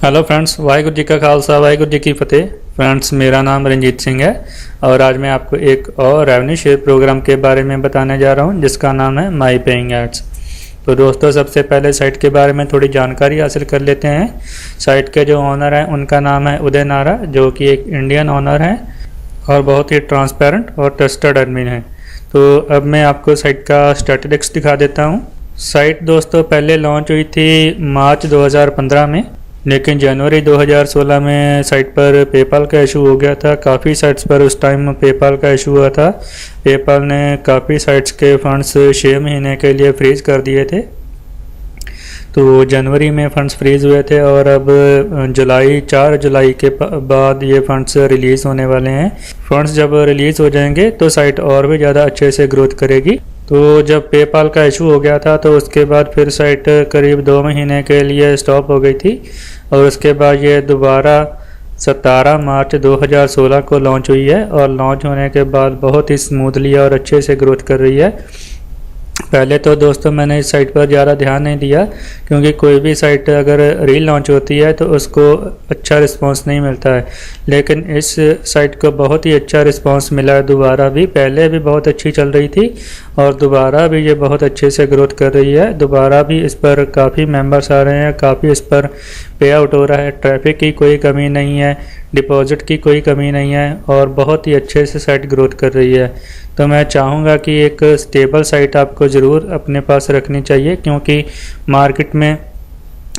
Hello friends, Waheguru ji का खालसा वाहिगुरू जी की फतेह। Friends, मेरा नाम रंजीत सिंह है और आज मैं आपको एक और रेवेन्यू शेयर प्रोग्राम के बारे में बताने जा रहा हूं जिसका नाम है माई पेइंग एड्स। तो दोस्तों, सबसे पहले साइट के बारे में थोड़ी जानकारी हासिल कर लेते हैं। साइट के जो ऑनर हैं उनका नाम है उदय नारा, जो कि एक इंडियन ऑनर हैं और बहुत ही ट्रांसपेरेंट और ट्रस्टेड एडमिन है। तो अब मैं आपको साइट का स्टैटिस्टिक्स दिखा देता हूँ। साइट दोस्तों पहले लॉन्च हुई थी मार्च 2015 में, लेकिन जनवरी 2016 में साइट पर पेपाल का इशू हो गया था। काफ़ी साइट्स पर उस टाइम पेपाल का इशू हुआ था। पेपाल ने काफ़ी साइट्स के फंड्स 6 महीने के लिए फ्रीज कर दिए थे। तो जनवरी में फ़ंड्स फ्रीज हुए थे और अब 4 जुलाई के बाद ये फ़ंड्स रिलीज़ होने वाले हैं। फंड्स जब रिलीज़ हो जाएंगे तो साइट और भी ज़्यादा अच्छे से ग्रोथ करेगी। तो जब पेपाल का इशू हो गया था तो उसके बाद फिर साइट करीब 2 महीने के लिए स्टॉप हो गई थी और उसके बाद ये दोबारा 17 मार्च 2016 को लॉन्च हुई है और लॉन्च होने के बाद बहुत ही स्मूथली और अच्छे से ग्रोथ कर रही है। पहले तो दोस्तों मैंने इस साइट पर ज़्यादा ध्यान नहीं दिया, क्योंकि कोई भी साइट अगर री लॉन्च होती है तो उसको अच्छा रिस्पांस नहीं मिलता है, लेकिन इस साइट को बहुत ही अच्छा रिस्पांस मिला है। दोबारा भी, पहले भी बहुत अच्छी चल रही थी और दोबारा भी ये बहुत अच्छे से ग्रोथ कर रही है। दोबारा भी इस पर काफ़ी मेंबर्स आ रहे हैं, काफ़ी इस पर पे आउट हो रहा है, ट्रैफिक की कोई कमी नहीं है, डिपॉजिट की कोई कमी नहीं है और बहुत ही अच्छे से साइट ग्रोथ कर रही है। तो मैं चाहूँगा कि एक स्टेबल साइट आपको ज़रूर अपने पास रखनी चाहिए, क्योंकि मार्केट में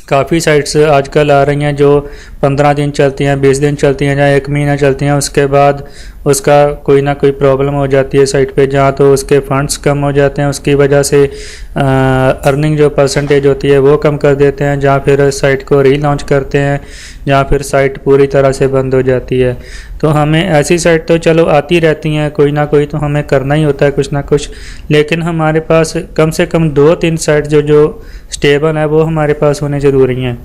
काफ़ी साइट्स आजकल आ रही हैं जो 15 दिन चलती हैं, 20 दिन चलती हैं, या 1 महीना चलती हैं। उसके बाद उसका कोई ना कोई प्रॉब्लम हो जाती है साइट पे, जहाँ तो उसके फंड्स कम हो जाते हैं, उसकी वजह से अर्निंग जो परसेंटेज होती है वो कम कर देते हैं, जहाँ फिर साइट को रीलॉन्च करते हैं, जहाँ फिर साइट पूरी तरह से बंद हो जाती है। तो हमें ऐसी साइट तो चलो आती रहती हैं, कोई ना कोई तो हमें करना ही होता है कुछ ना कुछ, लेकिन हमारे पास कम से कम 2-3 साइट जो स्टेबल है वो हमारे पास होने ज़रूरी हैं,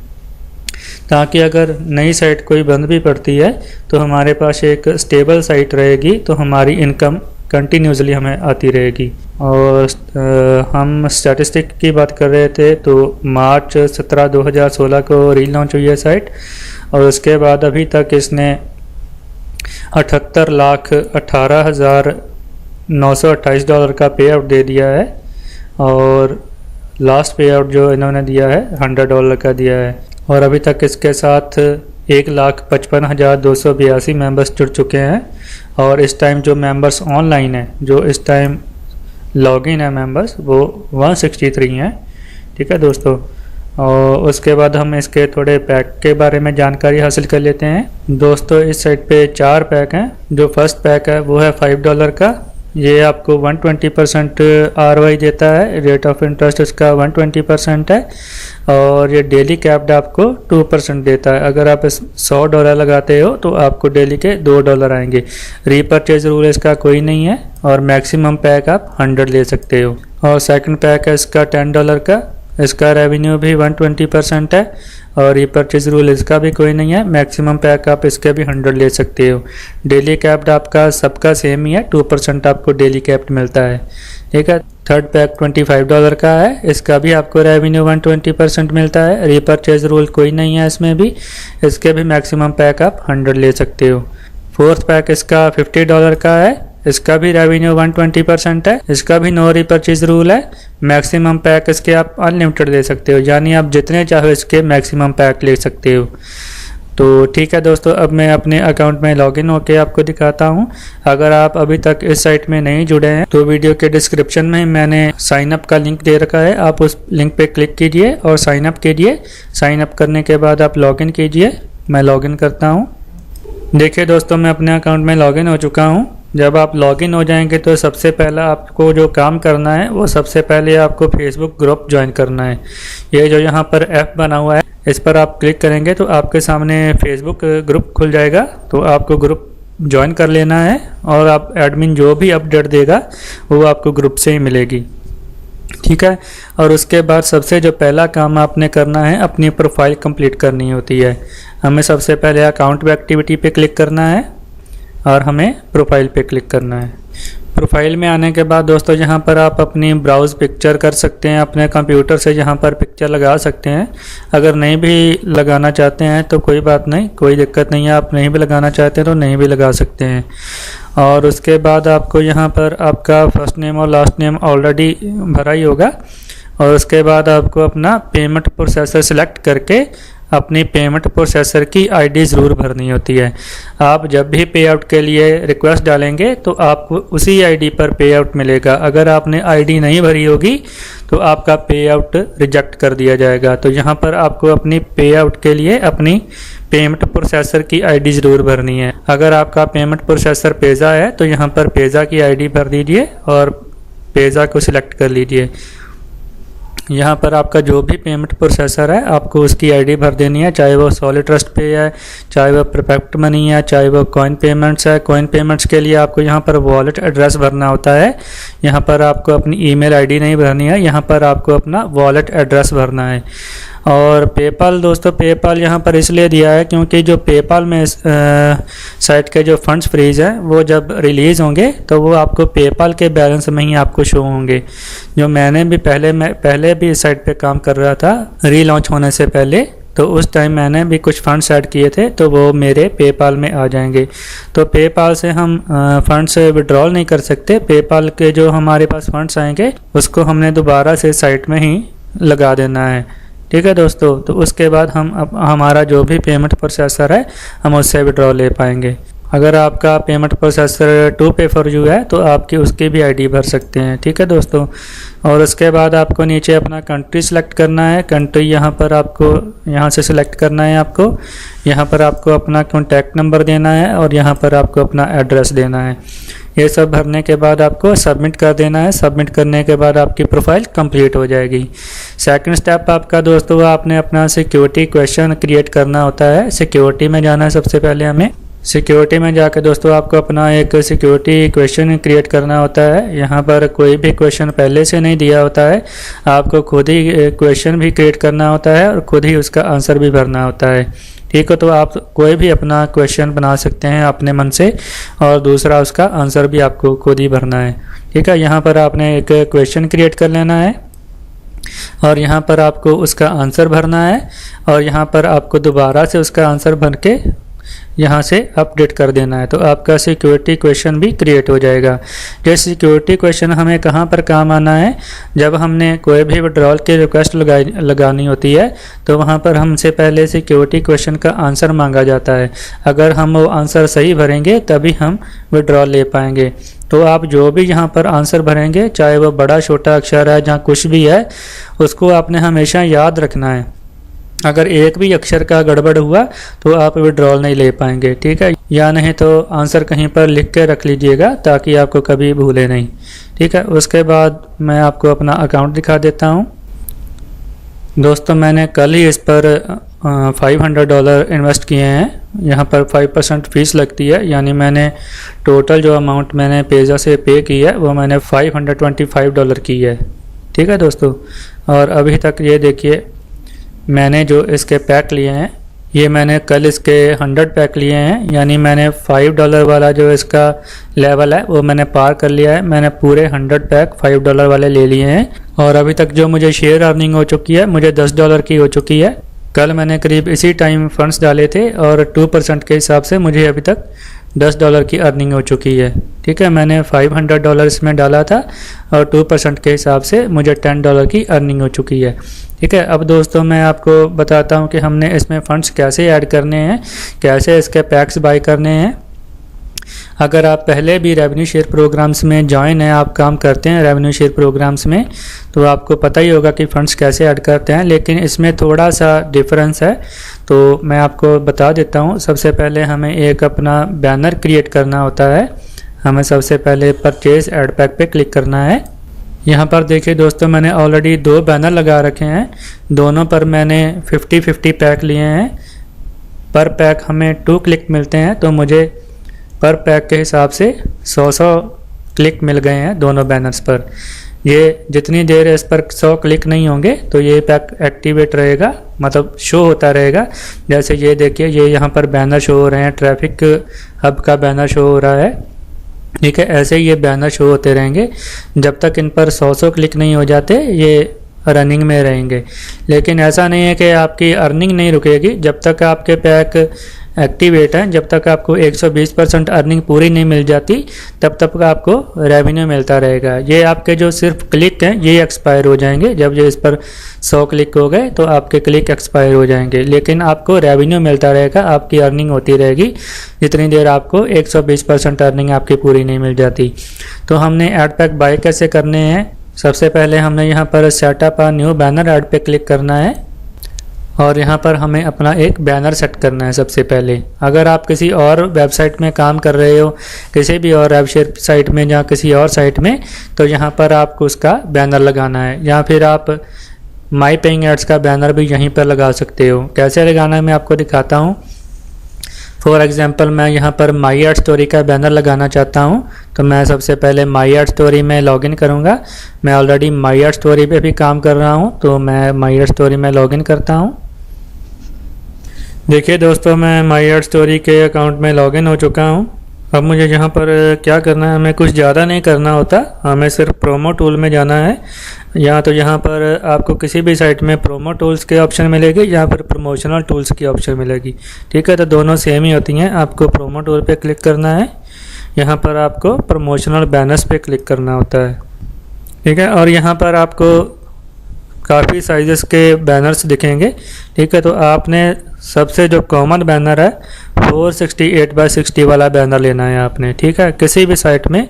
ताकि अगर नई साइट कोई बंद भी पड़ती है तो हमारे पास एक स्टेबल साइट रहेगी, तो हमारी इनकम कंटिन्यूसली हमें आती रहेगी। और हम स्टैटिस्टिक की बात कर रहे थे, तो मार्च 17 2016 को रीलॉन्च हुई है साइट और उसके बाद अभी तक इसने 78,18,928 डॉलर का पे आउट दे दिया है और लास्ट पे आउट जो इन्होंने दिया है $100 का दिया है। और अभी तक इसके साथ 1,55,282 मेंबर्स जुड़ चुके हैं और इस टाइम जो मेंबर्स ऑनलाइन हैं, जो इस टाइम लॉगिन है मेंबर्स, वो 163 हैं। ठीक है दोस्तों, और उसके बाद हम इसके थोड़े पैक के बारे में जानकारी हासिल कर लेते हैं। दोस्तों, इस साइट पे 4 पैक हैं। जो फर्स्ट पैक है वो है $5 का, ये आपको 120% ROI देता है, रेट ऑफ इंटरेस्ट इसका 120% है और ये डेली कैप्ड आपको 2% देता है। अगर आप $100 लगाते हो तो आपको डेली के $2 आएंगे। रीपर्चेज रूल इसका कोई नहीं है और मैक्सिमम पैक आप 100 ले सकते हो। और सेकंड पैक है इसका $10 का, इसका रेवेन्यू भी 120% है और रीपर्चेज रूल इसका भी कोई नहीं है। मैक्सिमम पैक आप इसके भी 100 ले सकते हो। डेली कैप्ड आपका सबका सेम ही है, 2% आपको डेली कैप्ड मिलता है। ठीक है। थर्ड पैक $25 का है, इसका भी आपको रेवेन्यू 120% मिलता है। रीपर्चेज रूल कोई नहीं है इसमें भी, इसके भी मैक्सिमम पैक आप 100 ले सकते हो। फोर्थ पैक इसका $50 का है, इसका भी रेवेन्यू 120% है, इसका भी नो रीपर्चेज रूल है। मैक्सिमम पैक इसके आप अनलिमिटेड ले सकते हो, यानी आप जितने चाहो इसके मैक्सिमम पैक ले सकते हो। तो ठीक है दोस्तों, अब मैं अपने अकाउंट में लॉगिन होकर आपको दिखाता हूं। अगर आप अभी तक इस साइट में नहीं जुड़े हैं तो वीडियो के डिस्क्रिप्शन में मैंने साइन अप का लिंक दे रखा है, आप उस लिंक पे क्लिक कीजिए और साइन अप कीजिए। साइन अप करने के बाद आप लॉगिन कीजिए। मैं लॉगिन करता हूँ। देखिए दोस्तों, मैं अपने अकाउंट में लॉगिन हो चुका हूँ। जब आप लॉगिन हो जाएंगे तो सबसे पहला आपको जो काम करना है वो सबसे पहले आपको फेसबुक ग्रुप ज्वाइन करना है। ये जो यहाँ पर ऐप बना हुआ है इस पर आप क्लिक करेंगे तो आपके सामने फेसबुक ग्रुप खुल जाएगा। तो आपको ग्रुप ज्वाइन कर लेना है और आप एडमिन जो भी अपडेट देगा वो आपको ग्रुप से ही मिलेगी। ठीक है। और उसके बाद सबसे जो पहला काम आपने करना है, अपनी प्रोफाइल कंप्लीट करनी होती है। हमें सबसे पहले अकाउंट एक्टिविटी पे क्लिक करना है और हमें प्रोफाइल पे क्लिक करना है। प्रोफाइल में आने के बाद दोस्तों यहाँ पर आप अपनी ब्राउज़ पिक्चर कर सकते हैं, अपने कंप्यूटर से यहाँ पर पिक्चर लगा सकते हैं। अगर नहीं भी लगाना चाहते हैं तो कोई बात नहीं, कोई दिक्कत नहीं है। आप नहीं भी लगाना चाहते हैं तो नहीं भी लगा सकते हैं। और उसके बाद आपको यहाँ पर आपका फर्स्ट नेम और लास्ट नेम ऑलरेडी भरा ही होगा। और उसके बाद आपको अपना पेमेंट प्रोसेसर सेलेक्ट करके अपनी पेमेंट प्रोसेसर की आईडी ज़रूर भरनी होती है। आप जब भी पे आउट के लिए रिक्वेस्ट डालेंगे तो आपको उसी आईडी पर पे आउट मिलेगा। अगर आपने आईडी नहीं भरी होगी तो आपका पे आउट रिजेक्ट कर दिया जाएगा। तो यहाँ पर आपको अपनी पे आउट के लिए अपनी पेमेंट प्रोसेसर की आईडी ज़रूर भरनी है। अगर आपका पेमेंट प्रोसेसर पेज़ा है तो यहाँ पर पेज़ा की आईडी भर दीजिए और पेज़ा को सिलेक्ट कर लीजिए। यहाँ पर आपका जो भी पेमेंट प्रोसेसर है आपको उसकी आईडी भर देनी है, चाहे वो सॉलिड ट्रस्ट पे है, चाहे वो परफेक्ट मनी है, चाहे वो कॉइन पेमेंट्स है। कॉइन पेमेंट्स के लिए आपको यहाँ पर वॉलेट एड्रेस भरना होता है। यहाँ पर आपको अपनी ईमेल आईडी नहीं भरनी है, यहाँ पर आपको अपना वॉलेट एड्रेस भरना है। और पेपाल दोस्तों, पेपाल यहाँ पर इसलिए दिया है क्योंकि जो पेपाल में साइट के जो फंड्स फ्रीज हैं वो जब रिलीज़ होंगे तो वो आपको पेपाल के बैलेंस में ही आपको शो होंगे। जो मैंने भी पहले भी इस साइट पे काम कर रहा था रीलॉन्च होने से पहले, तो उस टाइम मैंने भी कुछ फंड्स ऐड किए थे तो वो मेरे पेपाल में आ जाएंगे। तो पेपाल से हम फंड्स विड्रॉल नहीं कर सकते। पेपाल के जो हमारे पास फंड्स आएंगे उसको हमने दोबारा से साइट में ही लगा देना है। ठीक है दोस्तों, तो उसके बाद हमारा जो भी पेमेंट प्रोसेसर है हम उससे विड्रॉ ले पाएंगे। अगर आपका पेमेंट प्रोसेसर टू पे फॉर यू है तो आपकी उसकी भी आईडी भर सकते हैं। ठीक है दोस्तों, और उसके बाद आपको नीचे अपना कंट्री सेलेक्ट करना है। कंट्री यहाँ पर आपको यहाँ से सिलेक्ट करना है। आपको यहाँ पर आपको अपना कॉन्टैक्ट नंबर देना है और यहाँ पर आपको अपना एड्रेस देना है। ये सब भरने के बाद आपको सबमिट कर देना है। सबमिट करने के बाद आपकी प्रोफाइल कंप्लीट हो जाएगी। सेकंड स्टेप आपका दोस्तों, आपने अपना सिक्योरिटी क्वेश्चन क्रिएट करना होता है। सिक्योरिटी में जाना है सबसे पहले हमें। सिक्योरिटी में जाकर दोस्तों आपको अपना एक सिक्योरिटी क्वेश्चन क्रिएट करना होता है। यहाँ पर कोई भी क्वेश्चन पहले से नहीं दिया होता है, आपको खुद ही क्वेश्चन भी क्रिएट करना होता है और खुद ही उसका आंसर भी भरना होता है। ठीक है, तो आप कोई भी अपना क्वेश्चन बना सकते हैं अपने मन से और दूसरा उसका आंसर भी आपको खुद ही भरना है। ठीक है, यहाँ पर आपने एक क्वेश्चन क्रिएट कर लेना है और यहाँ पर आपको उसका आंसर भरना है और यहाँ पर आपको दोबारा से उसका आंसर भर के यहाँ से अपडेट कर देना है। तो आपका सिक्योरिटी क्वेश्चन भी क्रिएट हो जाएगा। ये सिक्योरिटी क्वेश्चन हमें कहाँ पर काम आना है, जब हमने कोई भी विड्रॉल की रिक्वेस्ट लगानी होती है तो वहाँ पर हमसे पहले सिक्योरिटी क्वेश्चन का आंसर मांगा जाता है। अगर हम वो आंसर सही भरेंगे तभी हम विड्रॉल ले पाएंगे। तो आप जो भी यहाँ पर आंसर भरेंगे, चाहे वो बड़ा छोटा अक्षर है, जहाँ कुछ भी है, उसको आपने हमेशा याद रखना है। अगर एक भी अक्षर का गड़बड़ हुआ तो आप विड्रॉल नहीं ले पाएंगे। ठीक है, या नहीं तो आंसर कहीं पर लिख के रख लीजिएगा ताकि आपको कभी भूले नहीं। ठीक है, उसके बाद मैं आपको अपना अकाउंट दिखा देता हूँ। दोस्तों, मैंने कल ही इस पर $500 इन्वेस्ट किए हैं। यहाँ पर 5% फीस लगती है, यानी मैंने टोटल जो अमाउंट मैंने पेज़ा से पे की है वो मैंने $525 की है। ठीक है दोस्तों, और अभी तक ये देखिए मैंने जो इसके पैक लिए हैं, ये मैंने कल इसके 100 पैक लिए हैं, यानी मैंने $5 वाला जो इसका लेवल है वो मैंने पार कर लिया है। मैंने पूरे 100 पैक $5 वाले ले लिए हैं और अभी तक जो मुझे शेयर अर्निंग हो चुकी है मुझे $10 की हो चुकी है। कल मैंने करीब इसी टाइम फंड्स डाले थे और 2% के हिसाब से मुझे अभी तक $10 की अर्निंग हो चुकी है। ठीक है, मैंने $500 इसमें डाला था और 2% के हिसाब से मुझे $10 की अर्निंग हो चुकी है। ठीक है, अब दोस्तों मैं आपको बताता हूँ कि हमने इसमें फ़ंड्स कैसे ऐड करने हैं, कैसे इसके पैक्स बाय करने हैं। अगर आप पहले भी रेवेन्यू शेयर प्रोग्राम्स में ज्वाइन हैं, आप काम करते हैं रेवेन्यू शेयर प्रोग्राम्स में, तो आपको पता ही होगा कि फ़ंड्स कैसे ऐड करते हैं, लेकिन इसमें थोड़ा सा डिफरेंस है। तो मैं आपको बता देता हूँ। सबसे पहले हमें एक अपना बैनर क्रिएट करना होता है। हमें सबसे पहले परचेज एड पैक पे क्लिक करना है। यहाँ पर देखिए दोस्तों, मैंने ऑलरेडी 2 बैनर लगा रखे हैं, दोनों पर मैंने 50-50 पैक लिए हैं। पर पैक हमें 2 क्लिक मिलते हैं, तो मुझे पर पैक के हिसाब से 100 क्लिक मिल गए हैं दोनों बैनर्स पर। ये जितनी देर इस पर 100 क्लिक नहीं होंगे तो ये पैक एक्टिवेट रहेगा, मतलब शो होता रहेगा। जैसे ये देखिए, ये यहाँ पर बैनर शो हो रहे हैं, ट्रैफिक हब का बैनर शो हो रहा है। ठीक है, ऐसे ही ये बैनर शो होते रहेंगे जब तक इन पर 100 क्लिक नहीं हो जाते, ये रनिंग में रहेंगे। लेकिन ऐसा नहीं है कि आपकी अर्निंग नहीं रुकेगी, जब तक आपके पैक एक्टिवेट हैं, जब तक आपको 120% अर्निंग पूरी नहीं मिल जाती तब तक आपको रेवेन्यू मिलता रहेगा। ये आपके जो सिर्फ क्लिक हैं ये एक्सपायर हो जाएंगे, जब ये इस पर 100 क्लिक हो गए तो आपके क्लिक एक्सपायर हो जाएंगे, लेकिन आपको रेवेन्यू मिलता रहेगा, आपकी अर्निंग होती रहेगी जितनी देर आपको 120% अर्निंग आपकी पूरी नहीं मिल जाती। तो हमने ऐड पैक बाय कैसे करने हैं, सबसे पहले हमने यहाँ पर setup a new banner ad पे क्लिक करना है और यहाँ पर हमें अपना एक बैनर सेट करना है सबसे पहले। अगर आप किसी और वेबसाइट में काम कर रहे हो, किसी भी और वेबसाइट साइट में या किसी और साइट में, तो यहाँ पर आपको उसका बैनर लगाना है, या फिर आप माई पेइंग एड्स का बैनर भी यहीं पर लगा सकते हो। कैसे लगाना है मैं आपको दिखाता हूँ। फॉर एग्जांपल मैं यहाँ पर माई एड स्टोरी का बैनर लगाना चाहता हूँ, तो मैं सबसे पहले माई एड स्टोरी में लॉगिन करूँगा। मैं ऑलरेडी माई एड स्टोरी पे भी काम कर रहा हूँ, तो मैं माई एड स्टोरी में लॉगिन करता हूँ। देखिए दोस्तों, मैं माई एड स्टोरी के अकाउंट में लॉगिन हो चुका हूँ। अब मुझे यहाँ पर क्या करना है, हमें कुछ ज़्यादा नहीं करना होता, हमें सिर्फ प्रोमो टूल में जाना है। तो यहाँ पर आपको किसी भी साइट में प्रोमो टूल्स के ऑप्शन मिलेगी, यहाँ पर प्रमोशनल टूल्स की ऑप्शन मिलेगी। ठीक है, तो दोनों सेम ही होती हैं। आपको प्रोमो टूल पे क्लिक करना है, यहाँ पर आपको प्रमोशनल बैनर्स पे क्लिक करना होता है। ठीक है, और यहाँ पर आपको काफ़ी साइजेस के बैनर्स दिखेंगे। ठीक है, तो आपने सबसे जो कॉमन बैनर है 468x60 वाला बैनर लेना है आपने। ठीक है, किसी भी साइट में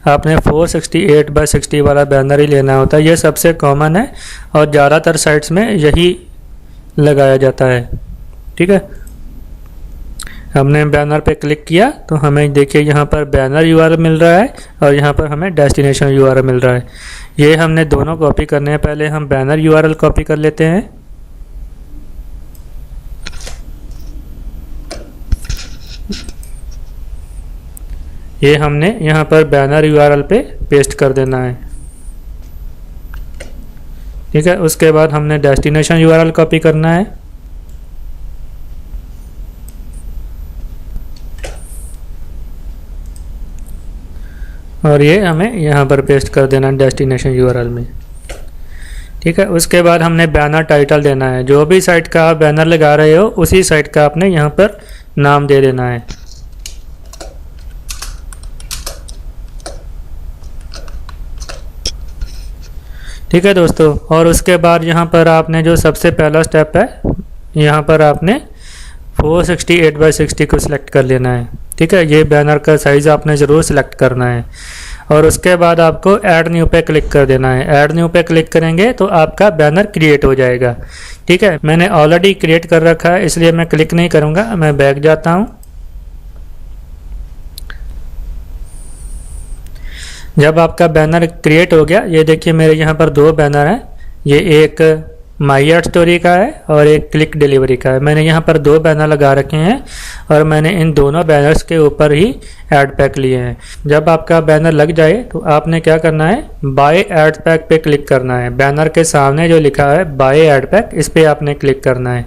आपने 468x60 वाला बैनर ही लेना होता है, ये सबसे कॉमन है और ज़्यादातर साइट्स में यही लगाया जाता है। ठीक है, हमने बैनर पे क्लिक किया तो हमें देखिए यहाँ पर बैनर यूआरएल मिल रहा है और यहाँ पर हमें डेस्टिनेशन यूआरएल मिल रहा है। ये हमने दोनों कॉपी करने हैं। पहले हम बैनर यूआरएल कॉपी कर लेते हैं। ये हमने यहाँ पर बैनर यूआरएल पे पेस्ट कर देना है। ठीक है, उसके बाद हमने डेस्टिनेशन यूआरएल कॉपी करना है। और ये हमें यहाँ पर पेस्ट कर देना है डेस्टिनेशन यूआरएल में। ठीक है, उसके बाद हमने बैनर टाइटल देना है। जो भी साइट का आप बैनर लगा रहे हो उसी साइट का आपने यहाँ पर नाम दे देना है। ठीक है दोस्तों, और उसके बाद यहाँ पर आपने जो सबसे पहला स्टेप है, यहाँ पर आपने 468x60 को सिलेक्ट कर लेना है। ठीक है, ये बैनर का साइज़ आपने ज़रूर सिलेक्ट करना है और उसके बाद आपको ऐड न्यू पे क्लिक कर देना है। ऐड न्यू पे क्लिक करेंगे तो आपका बैनर क्रिएट हो जाएगा। ठीक है, मैंने ऑलरेडी क्रिएट कर रखा है इसलिए मैं क्लिक नहीं करूँगा, मैं बैक जाता हूँ। जब आपका बैनर क्रिएट हो गया, ये देखिए मेरे यहाँ पर दो बैनर हैं, ये एक माई एड स्टोरी का है और एक क्लिक डिलीवरी का है। मैंने यहाँ पर दो बैनर लगा रखे हैं और मैंने इन दोनों बैनर्स के ऊपर ही ऐड पैक लिए हैं। जब आपका बैनर लग जाए तो आपने क्या करना है, बाय ऐड पैक पे क्लिक करना है। बैनर के सामने जो लिखा है बाय ऐड पैक, इस पर आपने क्लिक करना है।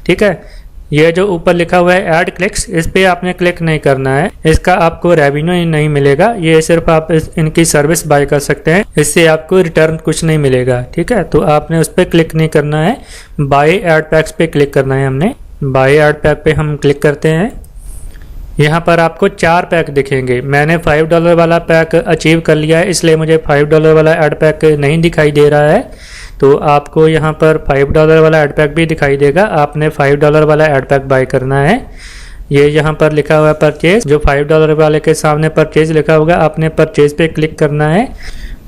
ठीक है, ये जो ऊपर लिखा हुआ है ऐड क्लिक्स, इस पे आपने क्लिक नहीं करना है, इसका आपको रेवेन्यू ही नहीं मिलेगा। ये सिर्फ आप इनकी सर्विस बाय कर सकते हैं, इससे आपको रिटर्न कुछ नहीं मिलेगा। ठीक है, तो आपने उस पर क्लिक नहीं करना है, बाय ऐड पैक्स पे क्लिक करना है। हमने बाय ऐड पैक पे हम क्लिक करते हैं। यहाँ पर आपको 4 पैक दिखेंगे। मैंने $5 वाला पैक अचीव कर लिया है, इसलिए मुझे $5 वाला ऐड पैक नहीं दिखाई दे रहा है। तो आपको यहाँ पर $5 वाला ऐड पैक भी दिखाई देगा। आपने $5 वाला ऐड पैक बाय करना है। ये यहाँ पर लिखा हुआ है परचेज, जो $5 वाले के सामने परचेज लिखा होगा, आपने परचेज पे क्लिक करना है।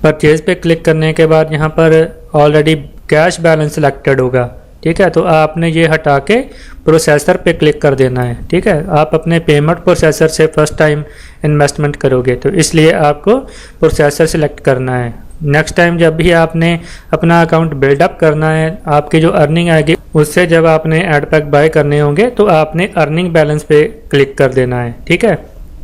परचेज पे क्लिक करने के बाद यहाँ पर ऑलरेडी कैश बैलेंस सिलेक्टेड होगा। ठीक है, तो आपने ये हटा के प्रोसेसर पे क्लिक कर देना है। ठीक है, आप अपने पेमेंट प्रोसेसर से फर्स्ट टाइम इन्वेस्टमेंट करोगे तो इसलिए आपको प्रोसेसर सिलेक्ट करना है। नेक्स्ट टाइम जब भी आपने अपना अकाउंट बिल्डअप करना है, आपकी जो अर्निंग आएगी उससे जब आपने ऐड पैक बाय करने होंगे तो आपने अर्निंग बैलेंस पे क्लिक कर देना है। ठीक है,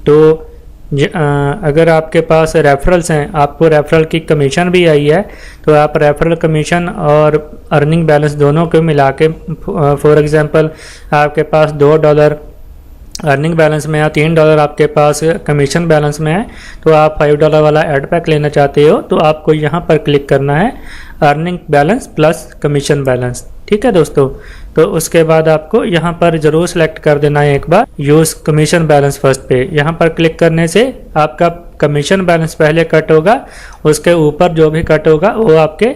तो अगर आपके पास रेफरल्स हैं, आपको रेफरल की कमीशन भी आई है, तो आप रेफरल कमीशन और अर्निंग बैलेंस दोनों को मिला के, फॉर एग्जांपल आपके पास $2 अर्निंग बैलेंस में या $3 आपके पास कमीशन बैलेंस में है, तो आप $5 वाला ऐड पैक लेना चाहते हो तो आपको यहाँ पर क्लिक करना है earning balance plus commission balance. ठीक है दोस्तों, तो उसके बाद आपको यहाँ पर ज़रूर सेलेक्ट कर देना है एक बार यूज़ कमीशन बैलेंस फर्स्ट पे। यहाँ पर क्लिक करने से आपका कमीशन बैलेंस पहले कट होगा, उसके ऊपर जो भी कट होगा वो आपके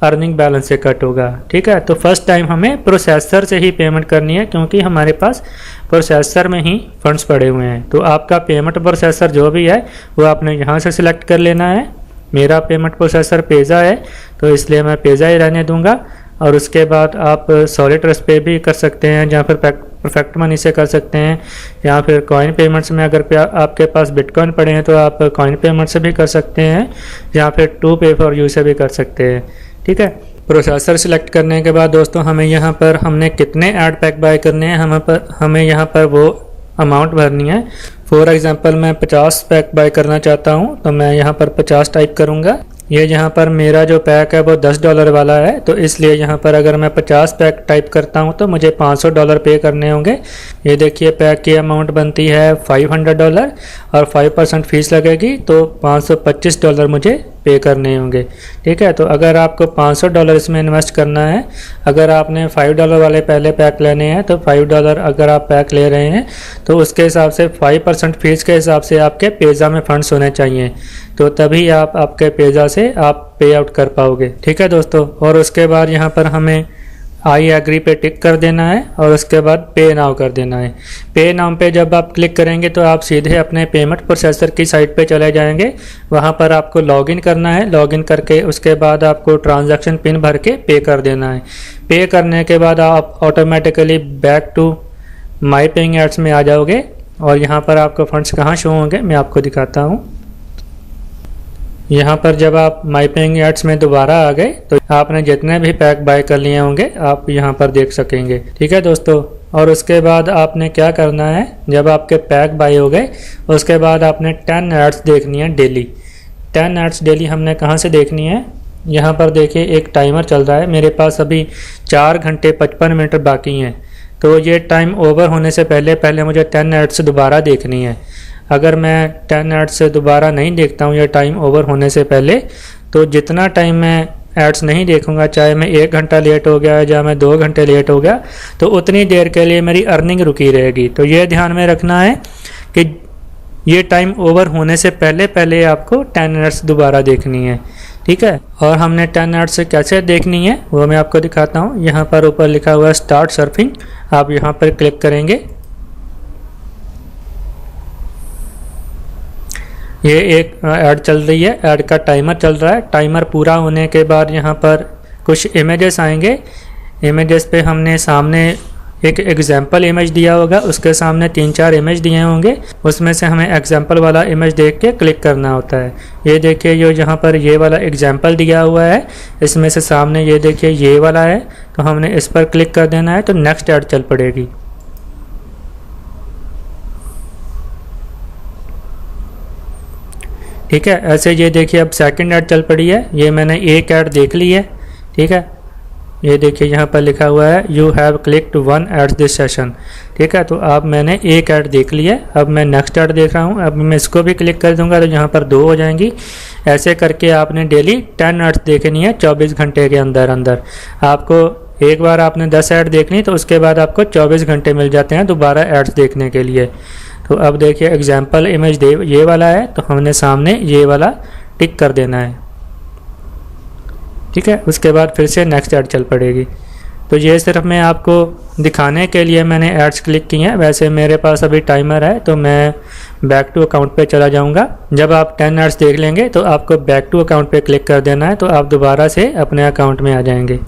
अर्निंग बैलेंस से कट होगा। ठीक है, तो फर्स्ट टाइम हमें प्रोसेसर से ही पेमेंट करनी है क्योंकि हमारे पास प्रोसेसर में ही फंड्स पड़े हुए हैं। तो आपका पेमेंट प्रोसेसर जो भी है वो आपने यहाँ से सिलेक्ट कर लेना है। मेरा पेमेंट प्रोसेसर पेज़ा है तो इसलिए मैं पेज़ा ही रहने दूंगा। और उसके बाद आप सॉलिड ट्रस्ट पे भी कर सकते हैं, जहाँ पर परफेक्ट मनी से कर सकते हैं, या फिर कॉइन पेमेंट्स में अगर आपके पास बिटकॉइन पड़े हैं तो आप कॉइन पेमेंट से भी कर सकते हैं, या फिर टू पे फॉर यू से भी कर सकते हैं। ठीक है, प्रोसेसर सिलेक्ट करने के बाद दोस्तों हमें यहाँ पर हमने कितने ऐड पैक बाय करने हैं हमें यहाँ पर वो अमाउंट भरनी है। फॉर एग्जांपल मैं 50 पैक बाय करना चाहता हूँ तो मैं यहाँ पर 50 टाइप करूँगा। ये यहाँ पर मेरा जो पैक है वो $10 वाला है, तो इसलिए यहाँ पर अगर मैं 50 पैक टाइप करता हूँ तो मुझे $500 पे करने होंगे। ये देखिए पैक की अमाउंट बनती है $500 और 5% फीस लगेगी तो $525 मुझे पे करने होंगे। ठीक है, तो अगर आपको $500 इसमें इन्वेस्ट करना है, अगर आपने $5 वाले पहले पैक लेने हैं तो $5 अगर आप पैक ले रहे हैं तो उसके हिसाब से 5% फीस के हिसाब से आपके पेज़ा में फंड्स होने चाहिए, तो तभी आप आपके पेज़ा से आप पे आउट कर पाओगे। ठीक है दोस्तों, और उसके बाद यहाँ पर हमें आई एग्री पे टिक कर देना है और उसके बाद पे नाउ कर देना है। पे नाउ पे जब आप क्लिक करेंगे तो आप सीधे अपने पेमेंट प्रोसेसर की साइट पे चले जाएंगे। वहाँ पर आपको लॉगिन करना है, लॉगिन करके उसके बाद आपको ट्रांजैक्शन पिन भर के पे कर देना है। पे करने के बाद आप automatically back to my paying ads में आ जाओगे और यहाँ पर आपको फंड्स कहाँ शो होंगे मैं आपको दिखाता हूँ। यहाँ पर जब आप माई पेइंग एड्स में दोबारा आ गए तो आपने जितने भी पैक बाय कर लिए होंगे आप यहाँ पर देख सकेंगे। ठीक है दोस्तों, और उसके बाद आपने क्या करना है, जब आपके पैक बाय हो गए उसके बाद आपने 10 एड्स देखनी है डेली। 10 एड्स डेली हमने कहाँ से देखनी है, यहाँ पर देखिए एक टाइमर चल रहा है, मेरे पास अभी 4 घंटे 55 मिनट बाकी हैं, तो ये टाइम ओवर होने से पहले मुझे 10 एड्स दोबारा देखनी है। अगर मैं 10 एड्स से दोबारा नहीं देखता हूँ या टाइम ओवर होने से पहले, तो जितना टाइम मैं एड्स नहीं देखूंगा, चाहे मैं 1 घंटा लेट हो गया या मैं 2 घंटे लेट हो गया, तो उतनी देर के लिए मेरी अर्निंग रुकी रहेगी। तो ये ध्यान में रखना है कि ये टाइम ओवर होने से पहले आपको 10 एड्स दोबारा देखनी है। ठीक है, और हमने 10 एड्स से कैसे देखनी है वो मैं आपको दिखाता हूँ। यहाँ पर ऊपर लिखा हुआ है स्टार्ट सर्फिंग, आप यहाँ पर क्लिक करेंगे। ये एक ऐड चल रही है, ऐड का टाइमर चल रहा है। टाइमर पूरा होने के बाद यहाँ पर कुछ इमेजेस आएंगे। इमेजेस पे हमने सामने एक एग्जाम्पल इमेज दिया होगा, उसके सामने 3-4 इमेज दिए होंगे, उसमें से हमें एग्जाम्पल वाला इमेज देख के क्लिक करना होता है। ये देखिए जो यहाँ पर ये वाला एग्जाम्पल दिया हुआ है, इसमें से सामने ये देखिए ये वाला है, तो हमने इस पर क्लिक कर देना है तो नेक्स्ट ऐड चल पड़ेगी। ठीक है, ऐसे ये देखिए अब सेकंड ऐड चल पड़ी है, ये मैंने एक ऐड देख ली है। ठीक है, ये देखिए यहाँ पर लिखा हुआ है you have clicked 1 ad this session. ठीक है, तो अब मैंने एक ऐड देख ली है, अब मैं नेक्स्ट ऐड देख रहा हूँ। अब मैं इसको भी क्लिक कर दूंगा तो यहाँ पर 2 हो जाएंगी। ऐसे करके आपने डेली 10 एड्स देखनी है 24 घंटे के अंदर अंदर। आपको एक बार आपने 10 ऐड देखनी तो उसके बाद आपको 24 घंटे मिल जाते हैं दोबारा एड्स देखने के लिए। तो अब देखिए एग्जाम्पल इमेज ये वाला है, तो हमने सामने ये वाला टिक कर देना है। ठीक है, उसके बाद फिर से नेक्स्ट ऐड चल पड़ेगी। तो ये सिर्फ मैं आपको दिखाने के लिए मैंने एड्स क्लिक की हैं, वैसे मेरे पास अभी टाइमर है तो मैं बैक टू अकाउंट पे चला जाऊंगा। जब आप 10 एड्स देख लेंगे तो आपको बैक टू अकाउंट पे क्लिक कर देना है, तो आप दोबारा से अपने अकाउंट में आ जाएंगे।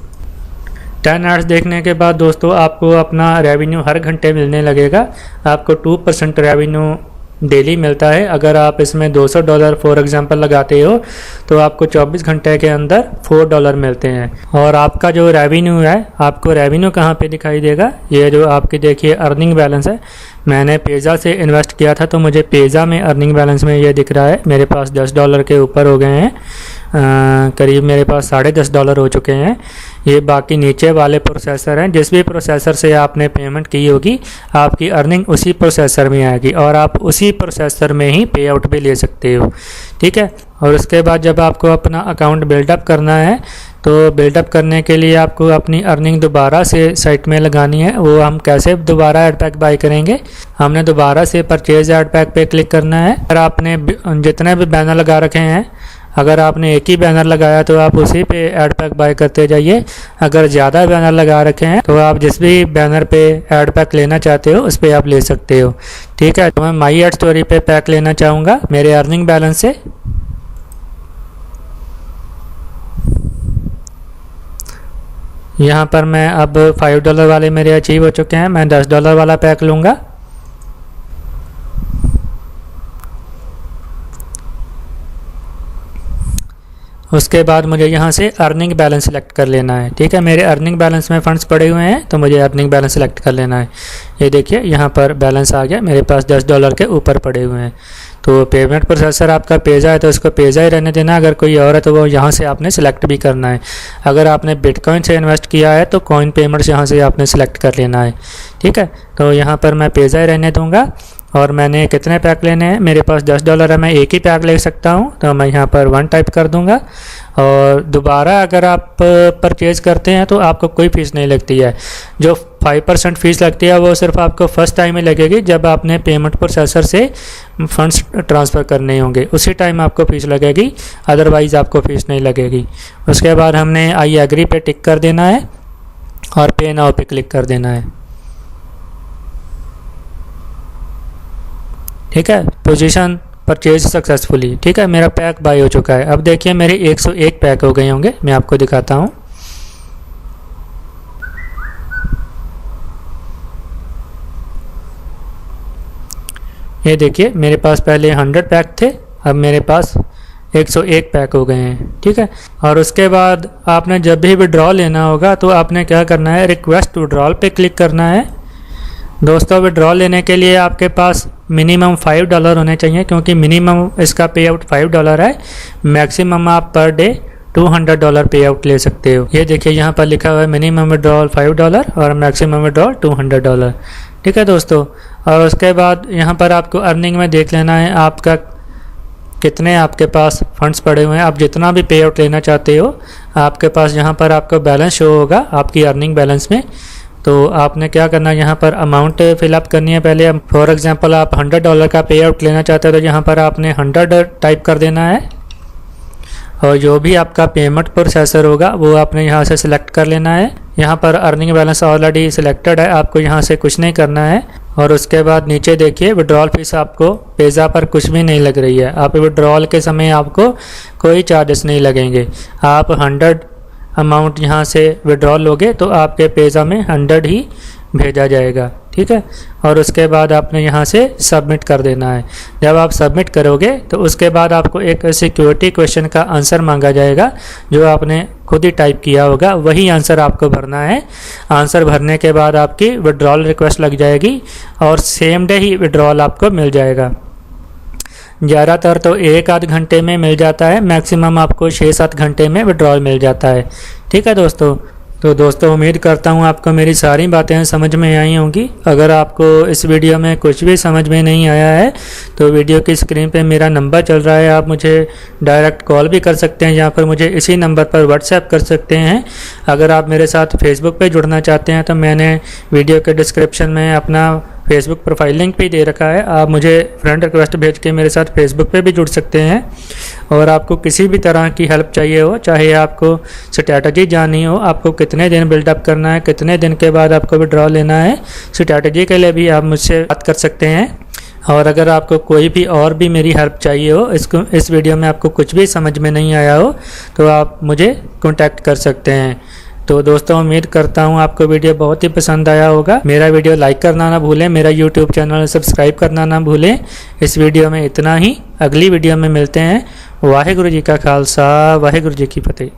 10 एड्स देखने के बाद दोस्तों आपको अपना रेवेन्यू हर घंटे मिलने लगेगा। आपको 2% रेवेन्यू डेली मिलता है। अगर आप इसमें $200 फॉर एग्जांपल लगाते हो तो आपको 24 घंटे के अंदर $4 मिलते हैं। और आपका जो रेवेन्यू है, आपको रेवेन्यू कहाँ पे दिखाई देगा, ये जो आपकी देखिए अर्निंग बैलेंस है, मैंने पेज़ा से इन्वेस्ट किया था तो मुझे पेज़ा में अर्निंग बैलेंस में ये दिख रहा है, मेरे पास $10 के ऊपर हो गए हैं, करीब मेरे पास $10.5 हो चुके हैं। ये बाकी नीचे वाले प्रोसेसर हैं, जिस भी प्रोसेसर से आपने पेमेंट की होगी आपकी अर्निंग उसी प्रोसेसर में आएगी और आप उसी प्रोसेसर में ही पे आउट भी ले सकते हो, ठीक है। और उसके बाद जब आपको अपना अकाउंट बिल्डअप करना है तो बिल्डअप करने के लिए आपको अपनी अर्निंग दोबारा से साइट में लगानी है। वो हम कैसे दोबारा ऐड पैक बाई करेंगे, हमने दोबारा से परचेज ऐड पैक पे क्लिक करना है। अगर आपने जितने भी बैनर लगा रखे हैं, अगर आपने एक ही बैनर लगाया तो आप उसी पे ऐड पैक बाय करते जाइए। अगर ज़्यादा बैनर लगा रखे हैं तो आप जिस भी बैनर पे ऐड पैक लेना चाहते हो उस पर आप ले सकते हो, ठीक है। तो मैं माई एड स्टोरी पे पैक लेना चाहूँगा मेरे अर्निंग बैलेंस से। यहाँ पर मैं अब $5 वाले मेरे अचीव हो चुके हैं, मैं $10 वाला पैक लूँगा। उसके बाद मुझे यहाँ से अर्निंग बैलेंस सेलेक्ट कर लेना है, ठीक है। मेरे अर्निंग बैलेंस में फ़ंड्स पड़े हुए हैं तो मुझे अर्निंग बैलेंस सेलेक्ट कर लेना है। ये देखिए यहाँ पर बैलेंस आ गया, मेरे पास $10 के ऊपर पड़े हुए हैं। तो पेमेंट प्रोसेसर आपका पेज़ा है तो उसको पेज़ा ही रहने देना, अगर कोई और है तो वो यहाँ से आपने सेलेक्ट भी करना है। अगर आपने बिटकॉइन से इन्वेस्ट किया है तो कॉइन पेमेंट्स यहाँ से आपने सेलेक्ट कर लेना है, ठीक है। तो यहाँ पर मैं पेज़ा ही रहने दूँगा। और मैंने कितने पैक लेने हैं, मेरे पास $10 है, मैं एक ही पैक ले सकता हूँ तो मैं यहाँ पर 1 टाइप कर दूँगा। और दोबारा अगर आप परचेज़ करते हैं तो आपको कोई फ़ीस नहीं लगती है। जो 5% फ़ीस लगती है वो सिर्फ आपको फर्स्ट टाइम ही लगेगी, जब आपने पेमेंट प्रोसेसर से फ़ंड्स ट्रांसफ़र करने होंगे उसी टाइम आपको फ़ीस लगेगी, अदरवाइज़ आपको फ़ीस नहीं लगेगी। उसके बाद हमने आई एग्री पे टिक कर देना है और पे नाउ पे क्लिक कर देना है, ठीक है। पोजीशन परचेज सक्सेसफुली, ठीक है। मेरा पैक बाय हो चुका है। अब देखिए मेरे 101 पैक हो गए होंगे, मैं आपको दिखाता हूँ। ये देखिए मेरे पास पहले 100 पैक थे, अब मेरे पास 101 पैक हो गए हैं, ठीक है। और उसके बाद आपने जब भी विड्रॉ लेना होगा तो आपने क्या करना है, रिक्वेस्ट विड्रॉल पे क्लिक करना है। दोस्तों विड्रॉ लेने के लिए आपके पास मिनिमम $5 होने चाहिए, क्योंकि मिनिमम इसका पे आउट $5 है, मैक्सिमम आप पर डे $200 पे आउट ले सकते हो। ये देखिए यहाँ पर लिखा हुआ है मिनिमम विड्रॉल $5 और मैक्सिमम विड्रॉल $200, ठीक है दोस्तों। और उसके बाद यहाँ पर आपको अर्निंग में देख लेना है आपका कितने आपके पास फंड्स पड़े हुए हैं। आप जितना भी पे आउट लेना चाहते हो आपके पास यहाँ पर आपको बैलेंस शो होगा आपकी अर्निंग बैलेंस में। तो आपने क्या करना है, यहाँ पर अमाउंट फिलअप करनी है पहले। फॉर एग्जांपल आप $100 का पे आउट लेना चाहते हो तो यहाँ पर आपने 100 टाइप कर देना है और जो भी आपका पेमेंट प्रोसेसर होगा वो आपने यहाँ से सिलेक्ट कर लेना है। यहाँ पर अर्निंग बैलेंस ऑलरेडी सिलेक्टेड है, आपको यहाँ से कुछ नहीं करना है। और उसके बाद नीचे देखिए विड्रॉल फीस आपको पेज़ा पर कुछ भी नहीं लग रही है। आप विड्रॉल के समय आपको कोई चार्जेस नहीं लगेंगे। आप 100 अमाउंट यहाँ से विड्रॉल लोगे तो आपके पेज़ा में 100 ही भेजा जाएगा, ठीक है। और उसके बाद आपने यहाँ से सबमिट कर देना है। जब आप सबमिट करोगे तो उसके बाद आपको एक सिक्योरिटी क्वेश्चन का आंसर मांगा जाएगा, जो आपने खुद ही टाइप किया होगा वही आंसर आपको भरना है। आंसर भरने के बाद आपकी विड्रॉल रिक्वेस्ट लग जाएगी और सेम डे ही विड्रॉल आपको मिल जाएगा। ज़्यादातर तो 1-8 घंटे में मिल जाता है, मैक्सिमम आपको 6-7 घंटे में विड्रॉल मिल जाता है, ठीक है दोस्तों। तो दोस्तों उम्मीद करता हूँ आपको मेरी सारी बातें समझ में आई होंगी। अगर आपको इस वीडियो में कुछ भी समझ में नहीं आया है तो वीडियो की स्क्रीन पे मेरा नंबर चल रहा है, आप मुझे डायरेक्ट कॉल भी कर सकते हैं या फिर मुझे इसी नंबर पर व्हाट्सएप कर सकते हैं। अगर आप मेरे साथ फेसबुक पे जुड़ना चाहते हैं तो मैंने वीडियो के डिस्क्रिप्शन में अपना फेसबुक प्रोफाइल लिंक भी दे रखा है, आप मुझे फ्रेंड रिक्वेस्ट भेज के मेरे साथ फेसबुक पे भी जुड़ सकते हैं। और आपको किसी भी तरह की हेल्प चाहिए हो, चाहे आपको स्ट्रैटेजी जाननी हो, आपको कितने दिन बिल्डअप करना है, कितने दिन के बाद आपको विड्रॉ लेना है, स्ट्रैटेजी के लिए भी आप मुझसे बात कर सकते हैं। और अगर आपको कोई भी और भी मेरी हेल्प चाहिए हो, इस वीडियो में आपको कुछ भी समझ में नहीं आया हो तो आप मुझे कॉन्टैक्ट कर सकते हैं। तो दोस्तों उम्मीद करता हूँ आपको वीडियो बहुत ही पसंद आया होगा। मेरा वीडियो लाइक करना ना भूलें, मेरा यूट्यूब चैनल सब्सक्राइब करना ना भूलें। इस वीडियो में इतना ही, अगली वीडियो में मिलते हैं। वाहिगुरु जी का खालसा, वाहिगुरु जी की फतेह।